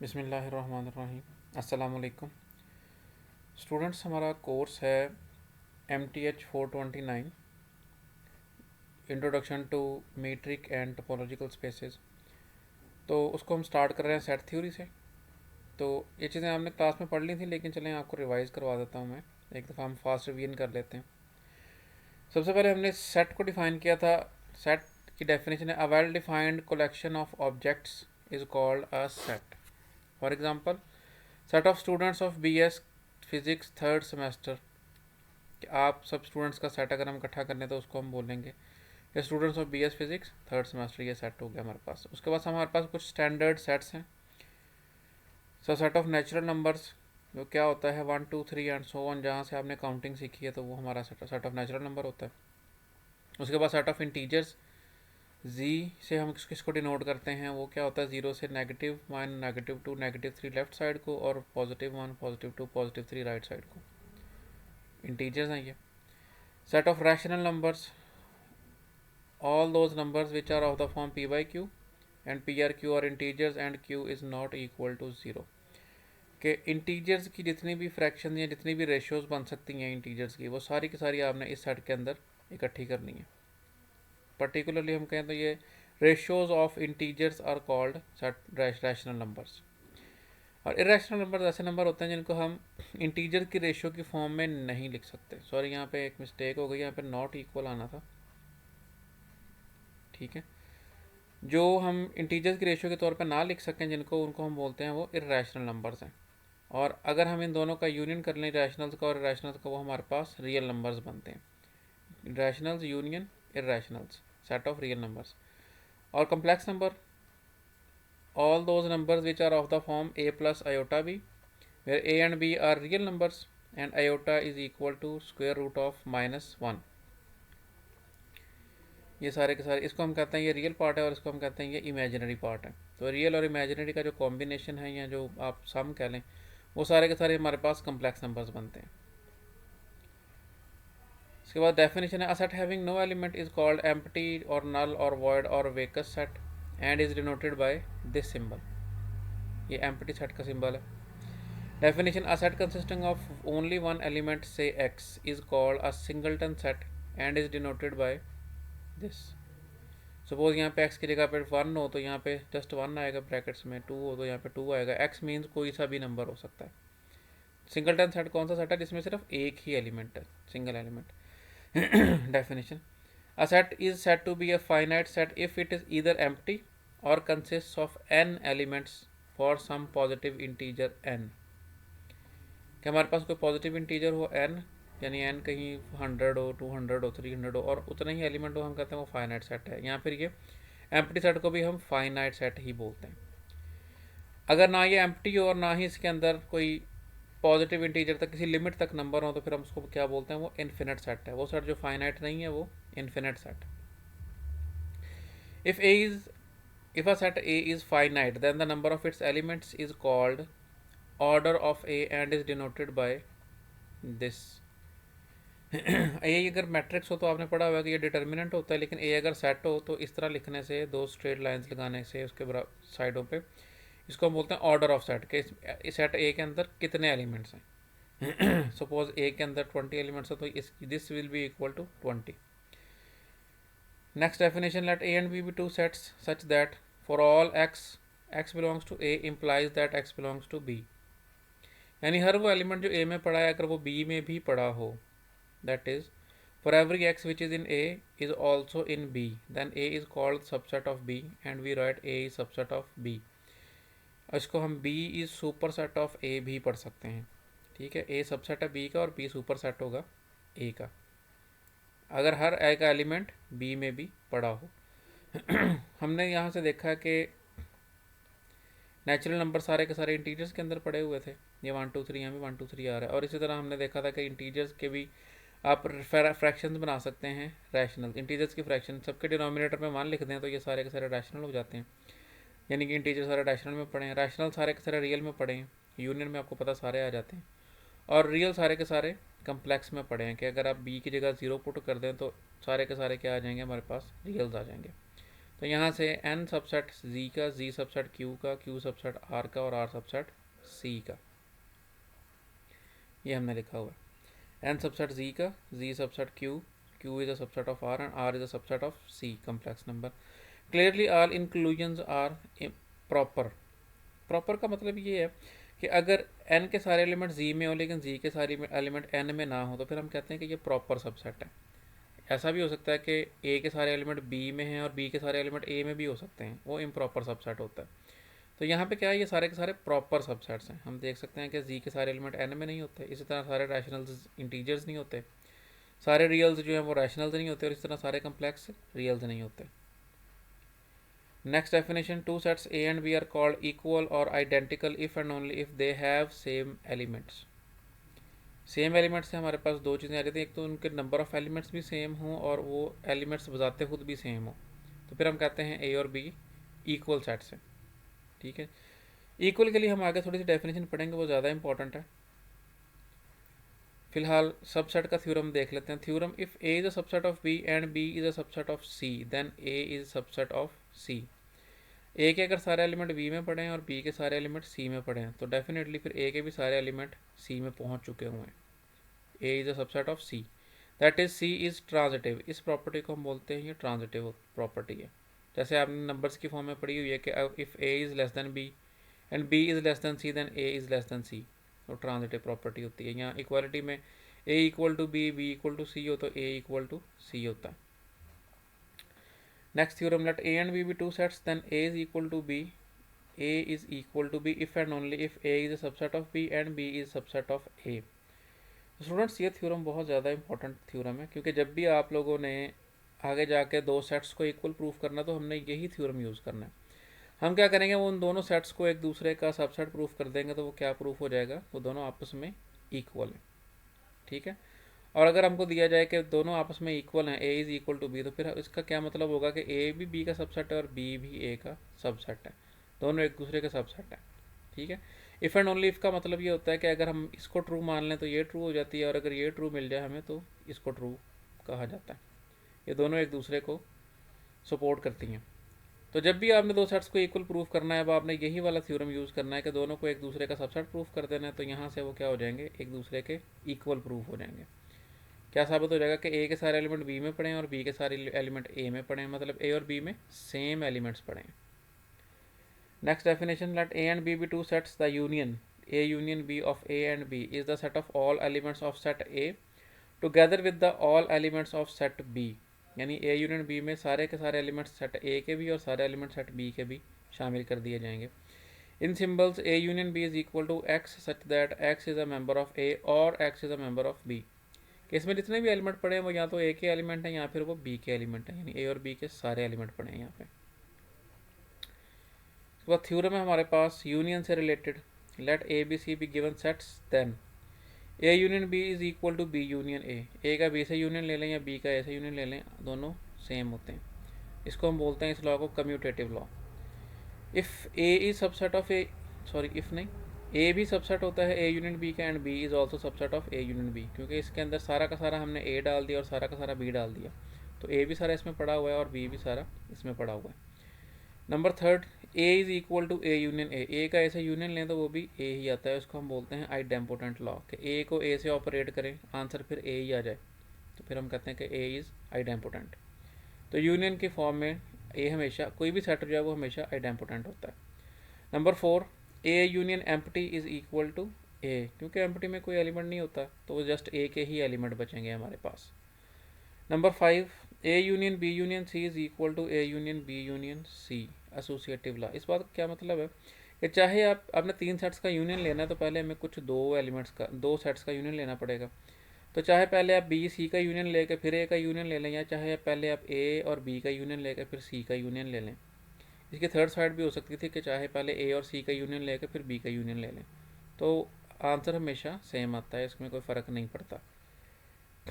बिस्मिल्लाहिर्रहमानिर्रहीम। अस्सलाम वालेकुम स्टूडेंट्स, हमारा कोर्स है MTH 429 introduction to metric and topological spaces. तो उसको हम स्टार्ट कर रहे हैं सेट थ्योरी से। तो ये चीज़ें हमने क्लास में पढ़ ली थी, लेकिन चलें आपको रिवाइज़ करवा देता हूँ मैं। एक दफ़ा हम फास्ट रिवीजन कर लेते हैं। सबसे पहले हमने सेट को डिफ़ाइन किया था। सेट की डेफिनेशन है a well defined collection of objects is called a set. For example, set of students of BS physics third semester. कि आप सब स्टूडेंट्स का सेट अगर हम इकट्ठा कर लें तो उसको हम बोलेंगे कि students of BS physics third semester. ये सेट हो गया हमारे पास। उसके बाद हमारे पास कुछ स्टैंडर्ड सेट्स हैं। सो सेट ऑफ नेचुरल नंबर्स, जो क्या होता है 1 2 3 एंड सो ऑन, जहाँ से आपने काउंटिंग सीखी है तो वो हमारा सेट ऑफ नेचुरल नंबर होता है। उसके बाद सेट ऑफ इंटीजर्स, जी से हम किसको डिनोट करते हैं, वो क्या होता है ज़ीरो से -1 -2 -3 लेफ्ट साइड को, और +1 +2 +3 राइट साइड को। इंटीजर्स हैं ये। Set of rational numbers, all those numbers which are of the form p by q and p r q are integers and q is not equal to 0। कि integers की जितनी भी fraction या जितनी भी रेशियोज बन सकती हैं इंटीजर्स की, वो सारी की सारी आपने इस सेट के अंदर इकट्ठी करनी है। पर्टिकुलरली हम कहें तो ये ratios of integers are called rational numbers. और इरेशनल नंबर ऐसे नंबर होते हैं जिनको हम इंटीजर की रेशियो की फॉर्म में नहीं लिख सकते। सॉरी, यहाँ पे एक मिस्टेक हो गई, यहाँ पे नॉट इक्वल आना था। ठीक है, जो हम इंटीजर्स की रेशियो के तौर पर ना लिख सकें जिनको, उनको हम बोलते हैं वो इरेशनल नंबर्स हैं। और अगर हम इन दोनों का यूनियन कर लें, रैशनल्स का और इरेशनल्स का, वो हमारे पास रियल नंबर्स बनते हैं। Rationals union irrationals, set of real numbers. और complex number, all those numbers which are of the form a plus iota b, where a and b are real numbers and iota is equal to square root of -1। ये सारे के सारे, इसको हम कहते हैं ये रियल पार्ट है और इसको हम कहते हैं ये इमेजिनरी पार्ट है। तो रियल और इमेजिनरी का जो कॉम्बिनेशन है, या जो आप सम कह लें, वो सारे के सारे हमारे पास कम्प्लेक्स नंबर्स बनते हैं। इसके बाद डेफिनेशन है a set having no element is called empty or null or void or vacuous set and is denoted by this symbol. ये एम्प्टी सेट का सिंबल है। Definition a set consisting of only one element say x is called a singleton set and is denoted by this. Suppose यहाँ पे x की जगह पे 1 हो तो यहाँ पे जस्ट 1 आएगा ब्रैकेट्स में, 2 हो तो यहाँ पे 2 आएगा। x मीन्स कोई सा भी नंबर हो सकता है। सिंगलटन सेट कौन सा सेट है जिसमें सिर्फ एक ही एलिमेंट है, single element. Definition a set is said to be a finite set if it is either empty or consist of n elements for some positive integer n। कि हमारे पास कोई पॉजिटिव इंटीजर हो n, यानी n कहीं 100 हो, 200 हो, 300 हो, और उतना ही एलिमेंट हो, हम कहते हैं वो फाइनाइट सेट है। यहाँ फिर ये एम्प्टी सेट को भी हम फाइनाइट सेट ही बोलते हैं। अगर ना ये एम्प्टी हो और ना ही इसके अंदर कोई पॉजिटिव इंटीजर तक किसी लिमिट तक नंबर हो, तो फिर हम उसको क्या बोलते हैं, वो इन्फिनिट सेट है। वो सेट जो फाइनाइट नहीं है वो infinite set. If A is if a set A is finite, then the number of its elements is called order of A and is denoted by this। ए अगर matrix हो तो आपने पढ़ा हुआ कि ये डिटर्मिनेंट होता है, लेकिन ए अगर सेट हो तो इस तरह लिखने से, दो स्ट्रेट लाइंस लगाने से उसके साइडों पे, इसको हम बोलते हैं ऑर्डर ऑफ सेट। के इस सेट ए के अंदर कितने एलिमेंट्स हैं। सपोज ए के अंदर 20 एलिमेंट्स है तो इस this will be equal to 20। Next definition, let A and B be two sets such that for all x belongs to A implies that x belongs to b। यानी हर वो element जो ए में पड़ा है अगर वो बी में भी पड़ा हो, that is for every x which is in A is also in B, then A is called subset of B and we write A is subset of B। इसको हम B is superset of A भी पढ़ सकते हैं। ठीक है, A subset है B का और B सुपरसेट होगा A का, अगर हर A का एलिमेंट B में भी पड़ा हो। हमने यहाँ से देखा कि नेचुरल नंबर सारे के सारे इंटीजर्स के अंदर पड़े हुए थे। ये 1 2 3 यहाँ भी 1 2 3 आ रहा है। और इसी तरह हमने देखा था कि इंटीजर्स के भी आप फ्रैक्शंस बना सकते हैं रैशनल। इंटीजर्स की फ्रैक्शन सबके डिनोमिनेटर में 1 लिख दें तो ये सारे के सारे रैशनल हो जाते हैं, यानी कि इंटीजर सारे रैशनल में पड़े हैं, रैशनल सारे के सारे रियल में पड़े हैं, यूनियन में आपको पता सारे आ जाते हैं। और रियल सारे के सारे कम्प्लेक्स में पड़े हैं कि अगर आप बी की जगह 0 पुट कर दें तो सारे के सारे क्या आ जाएंगे, हमारे पास रियल्स आ जाएंगे। तो यहाँ से n सबसेट z का, z सबसेट q का, q सबसेट r का और r सबसेट c का, ये हमने लिखा हुआ है। n सबसेट z का, z subset q, q is a subset of r and r is a subset of c complex number. Clearly all inclusions are proper. Proper का मतलब ये है कि अगर n के सारे एलिमेंट z में हो लेकिन z के सारे एलिमेंट n में ना हो तो फिर हम कहते हैं कि ये प्रॉपर सबसेट है। ऐसा भी हो सकता है कि a के सारे एलिमेंट b में हैं और b के सारे एलिमेंट a में भी हो सकते हैं, वो इम्प्रॉपर सबसेट होता है। तो यहाँ पे क्या है, ये सारे के सारे प्रॉपर सबसेट्स हैं। हम देख सकते हैं कि z के सारे एलिमेंट n में नहीं होते, इसी तरह सारे रैशनल्स इंटीजर्स नहीं होते, सारे रियल्स जो हैं वो रैशनल्स नहीं होते और इस तरह सारे कम्प्लेक्स रियल्स नहीं होते। Next definition, two sets a and b are called equal or identical if and only if they have same elements। Same elements से हमारे पास दो चीज़ें आ रही थी, एक तो उनके नंबर ऑफ़ एलिमेंट्स भी सेम हों और वो एलिमेंट्स बजाते खुद भी सेम हो, तो फिर हम कहते हैं ए और बी इक्वल सेट्स हैं। ठीक है, इक्वल के लिए हम आगे थोड़ी सी डेफिनेशन पढ़ेंगे, वो ज़्यादा इंपॉर्टेंट है। फिलहाल सबसेट का थ्योरम देख लेते हैं। Theorem, if A is a subset of B and B is a subset of C then A is subset of C. A के अगर सारे एलिमेंट बी में पड़े हैं और बी के सारे एलिमेंट सी में पड़े हैं तो डेफिनेटली फिर ए के भी सारे एलिमेंट सी में पहुंच चुके हुए हैं। A is a subset of C, that is C is transitive. इस प्रॉपर्टी को हम बोलते हैं ये ट्रांजिटिव प्रॉपर्टी है। जैसे आपने नंबर्स की फॉर्म में पढ़ी हुई है कि if A is less than B and B is less than C then A is less than C, तो ट्रांजिटिव प्रॉपर्टी होती है। यहाँ इक्वालिटी में A equal to B, B equal to C हो तो ए इक्वल टू सी होता है। Next theorem, let A and B be two sets then A is equal to B, A is equal to B if and only if A is a subset of B and B is subset of A. Students, ये theorem बहुत ज़्यादा important theorem है, क्योंकि जब भी आप लोगों ने आगे जाके दो सेट्स को इक्वल प्रूफ करना तो हमने यही थ्योरम यूज़ करना है। हम क्या करेंगे, वो उन दोनों सेट्स को एक दूसरे का सबसेट प्रूफ कर देंगे, तो वो क्या प्रूफ हो जाएगा, वो दोनों आपस में इक्वल है। ठीक है, और अगर हमको दिया जाए कि दोनों आपस में इक्वल हैं, A is equal to B, तो फिर इसका क्या मतलब होगा कि ए भी बी का सबसेट है और बी भी ए का सबसेट है, दोनों एक दूसरे के सबसेट है। ठीक है, इफ़ एंड ओनली इफ़ का मतलब ये होता है कि अगर हम इसको ट्रू मान लें तो ये ट्रू हो जाती है, और अगर ये ट्रू मिल जाए हमें तो इसको ट्रू कहा जाता है। ये दोनों एक दूसरे को सपोर्ट करती हैं। तो जब भी आपने दो सेट्स को इक्वल प्रूफ करना है, अब आपने यही वाला थ्योरम यूज़ करना है कि दोनों को एक दूसरे का सबसेट प्रूफ कर देना है, तो यहाँ से वो क्या हो जाएंगे, एक दूसरे के इक्वल प्रूफ हो जाएंगे। क्या साबित हो जाएगा कि ए के सारे एलिमेंट बी में पड़े हैं और बी के सारे एलिमेंट ए में पड़े हैं, मतलब ए और बी में सेम एलिमेंट्स पड़े हैं। Next definition, let A and B be two sets the union A union B of A and B is the set of all elements of set A together with the all elements of set B. यानी A union B में सारे के सारे elements set ए के भी और सारे element set B के भी शामिल कर दिए जाएंगे। In symbols A union B is equal to x such that x is a member of A or X is a member of B. कि इसमें जितने भी एलिमेंट पड़े हैं वो या तो ए के एलिमेंट हैं या फिर वो बी के एलिमेंट हैं, यानी ए और बी के सारे एलिमेंट पड़े हैं यहाँ पे। उसके बाद थ्योरम है हमारे पास यूनियन से related, let A B C be given sets then A union B is equal to B union A का बी से यूनियन ले लें या बी का ए से यूनियन ले लें, दोनों सेम होते हैं। इसको हम बोलते हैं, इस लॉ को, commutative law. If A is subset of A, sorry if नहीं, ए भी सबसेट होता है ए यूनियन बी का and B is also subset of A union B, क्योंकि इसके अंदर सारा का सारा हमने ए डाल दिया और सारा का सारा बी डाल दिया, तो ए भी सारा इसमें पड़ा हुआ है और बी भी सारा इसमें पड़ा हुआ है। Number third, A is equal to A union A का ए से यूनियन लें तो वो भी ए ही आता है, उसको हम बोलते हैं आइडेम्पोटेंट लॉ, कि ए को ए से ऑपरेट करें, आंसर फिर ए ही आ जाए, तो फिर हम कहते हैं कि ए इज़ आइडेम्पोटेंट। तो यूनियन की फॉर्म में ए हमेशा, कोई भी सेट जो है वो हमेशा आइडेम्पोटेंट होता है। Number four, A union empty is equal to A, क्योंकि एम्प्टी में कोई एलिमेंट नहीं होता तो वो जस्ट ए के ही एलिमेंट बचेंगे हमारे पास। Number five, A union B union C is equal to A union B union C, associative law. इस बात का क्या मतलब है कि चाहे आपने तीन सेट्स का यूनियन लेना है तो पहले हमें कुछ दो सेट्स का यूनियन लेना पड़ेगा। तो चाहे पहले आप बी सी का यूनियन लेकर फिर ए का यूनियन ले लें, या चाहे पहले आप ए और बी का यूनियन लेकर फिर सी का यूनियन ले लें। इसकी थर्ड साइड भी हो सकती थी कि चाहे पहले ए और सी का यूनियन लेकर फिर बी का यूनियन ले लें, तो आंसर हमेशा सेम आता है, इसमें कोई फ़र्क नहीं पड़ता।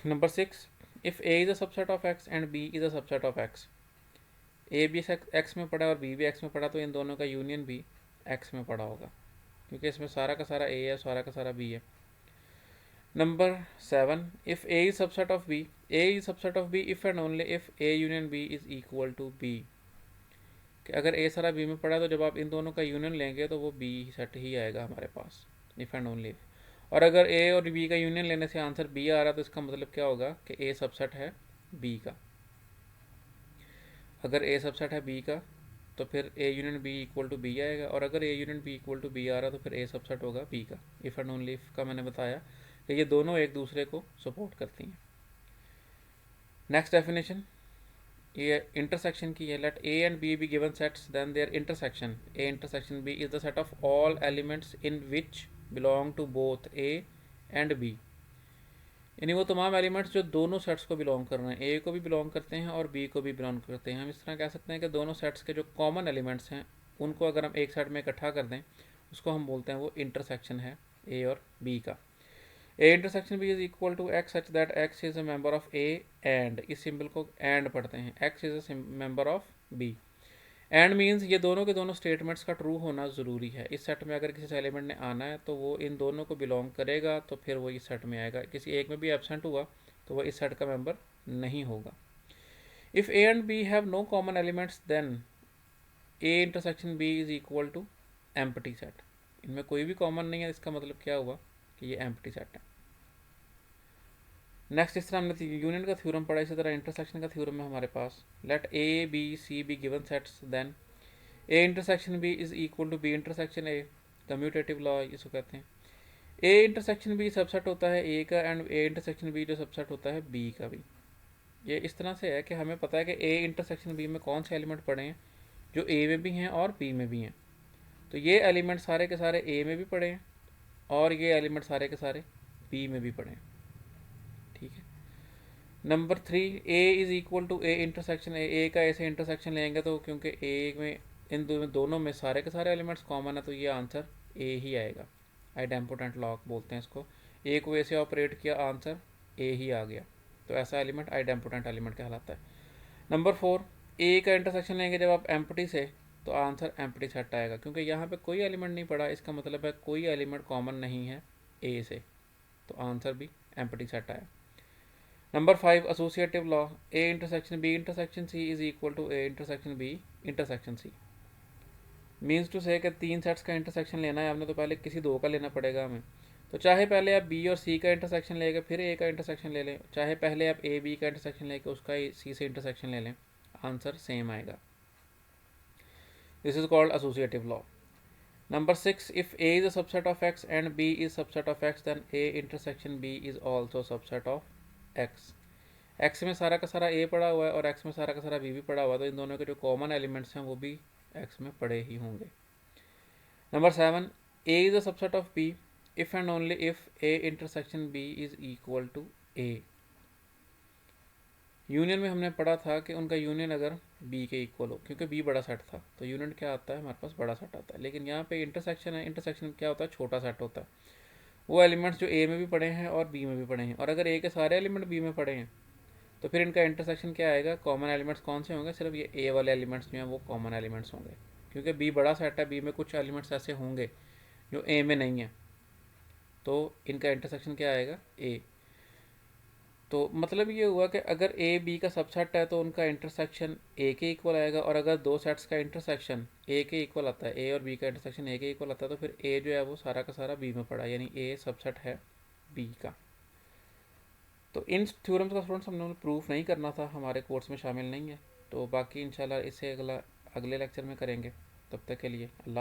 Number six, if A is a subset of X and B is a subset of X, A भी एक्स में पड़ा और बी भी एक्स में पड़ा, तो इन दोनों का यूनियन भी एक्स में पड़ा होगा, क्योंकि इसमें सारा का सारा ए है, सारा का सारा बी है। Number seven, if A is subset of B, A is subset of B if and only if A union B is equal to B. कि अगर ए सारा बी में पड़ा है तो जब आप इन दोनों का यूनियन लेंगे तो वो बी सेट ही आएगा हमारे पास, इफ़ एंड ओनली इफ। और अगर ए और बी का यूनियन लेने से आंसर बी आ रहा है तो इसका मतलब क्या होगा कि ए सबसेट है बी का। अगर ए सबसेट है बी का तो फिर A union B equal to B आएगा, और अगर A union B equal to B आ रहा है तो फिर ए सबसेट होगा बी का। इफ़ एंड ओनली इफ का मैंने बताया कि ये दोनों एक दूसरे को सपोर्ट करती हैं। नेक्स्ट डेफिनेशन ये इंटरसेक्शन की है। Let A and B be given sets then their intersection A intersection B is the set of all elements in which belong to both A and B. यानी वो तमाम elements जो दोनों sets को belong कर रहे हैं, ए को भी बिलोंग करते हैं और बी को भी बिलोंग करते हैं। हम इस तरह कह सकते हैं कि दोनों सेट्स के जो कॉमन एलिमेंट्स हैं उनको अगर हम एक सेट में इकट्ठा कर दें उसको हम बोलते हैं वो इंटरसेक्शन है ए और बी का। A intersection B is equal to x such that x is a member of A and, इस सिंबल को एंड पढ़ते हैं, x is a member of B. And means ये दोनों के दोनों स्टेटमेंट्स का ट्रू होना ज़रूरी है। इस सेट में अगर किसी एलिमेंट ने आना है तो वो इन दोनों को बिलोंग करेगा तो फिर वो इस सेट में आएगा। किसी एक में भी एबसेंट हुआ तो वो इस सेट का मेंबर नहीं होगा। If A and B have no common elements then A intersection B is equal to empty set. इनमें कोई भी कॉमन नहीं है, इसका मतलब क्या हुआ कि ये एम्प्टी सेट है। नेक्स्ट इस तरह हमने यूनियन का थ्योरम पढ़ा, इसी तरह इंटरसेक्शन का थ्योरम है हमारे पास। Let A B C be given sets then A intersection B is equal to B intersection A, commutative law इसको कहते हैं। ए इंटरसेक्शन बी सबसेट होता है ए का एंड ए इंटरसेक्शन बी जो सबसेट होता है बी का भी। ये इस तरह से है कि हमें पता है कि ए इंटरसेक्शन बी में कौन से एलिमेंट पड़े हैं जो ए में भी हैं और बी में भी हैं। तो ये एलिमेंट सारे के सारे ए में भी पड़े हैं और ये एलिमेंट सारे के सारे बी में भी पड़े हैं। ठीक है। Number 3 A is equal to A intersection A का ऐसे इंटरसेक्शन लेंगे तो क्योंकि ए में इन दोनों में सारे के सारे एलिमेंट्स कॉमन है तो ये आंसर ए ही आएगा। आइडेम्पोटेंट लॉ बोलते हैं इसको। ए को ऐसे ऑपरेट किया आंसर ए ही आ गया, तो ऐसा एलिमेंट आइडेम्पोटेंट एलिमेंट कहलाता है। नंबर 4 ए का इंटरसेक्शन लेंगे जब आप एम्प्टी से तो आंसर एम्प्टी सेट आएगा, क्योंकि यहाँ पे कोई एलिमेंट नहीं पड़ा, इसका मतलब है कोई एलिमेंट कॉमन नहीं है ए से, तो आंसर भी एम्प्टी सेट आया। Number 5 associative law A intersection B intersection C is equal to A intersection B intersection C. Means to say कि 3 सेट्स का इंटरसेक्शन लेना है आपने तो पहले किसी 2 का लेना पड़ेगा हमें। तो चाहे पहले आप बी और सी का इंटरसेक्शन लेके फिर ए का इंटरसेक्शन ले लें, चाहे पहले आप ए बी का इंटरसेक्शन लेके उसका सी से इंटरसेक्शन ले लें, आंसर सेम आएगा। This is called associative law. Number 6 if A is a subset of X and B is subset of X then A intersection B is also subset of X. X में सारा का सारा ए पड़ा हुआ है और x में सारा का सारा बी भी पड़ा हुआ है, तो इन दोनों के जो कॉमन एलिमेंट्स हैं वो भी एक्स में पड़े ही होंगे। Number 7 A is a subset of B if and only if A intersection B is equal to A. Union में हमने पढ़ा था कि उनका यूनियन अगर बी के इक्वल हो, क्योंकि बी बड़ा सेट था तो यूनियन क्या आता है हमारे पास बड़ा सेट आता है। लेकिन यहाँ पे इंटरसेक्शन है, इंटरसेक्शन क्या होता है छोटा सेट होता है। वो एलिमेंट्स जो ए में भी पड़े हैं और बी में भी पड़े हैं, और अगर ए के सारे एलिमेंट बी में पड़े हैं तो फिर इनका इंटरसेक्शन क्या आएगा, कॉमन एलिमेंट्स कौन से होंगे, सिर्फ ये ए वाले एलिमेंट्स जो हैं वो कॉमन एलिमेंट्स होंगे, क्योंकि बी बड़ा सेट है, बी में कुछ एलिमेंट्स ऐसे होंगे जो ए में नहीं है, तो इनका इंटरसेक्शन क्या आएगा ए। तो मतलब ये हुआ कि अगर ए बी का सबसेट है तो उनका इंटरसेक्शन ए के इक्वल आएगा, और अगर दो सेट्स का इंटरसेक्शन ए के इक्वल आता है, ए और बी का इंटरसेक्शन ए के इक्वल आता है, तो फिर ए जो है वो सारा का सारा बी में पड़ा, यानी ए सबसेट है बी का। तो इन थ्योरम्स का स्टूडेंट्स हमने प्रूफ नहीं करना था, हमारे कोर्स में शामिल नहीं है, तो बाकी इंशाल्लाह इससे अगले लेक्चर में करेंगे। तब तक के लिए अल्लाह।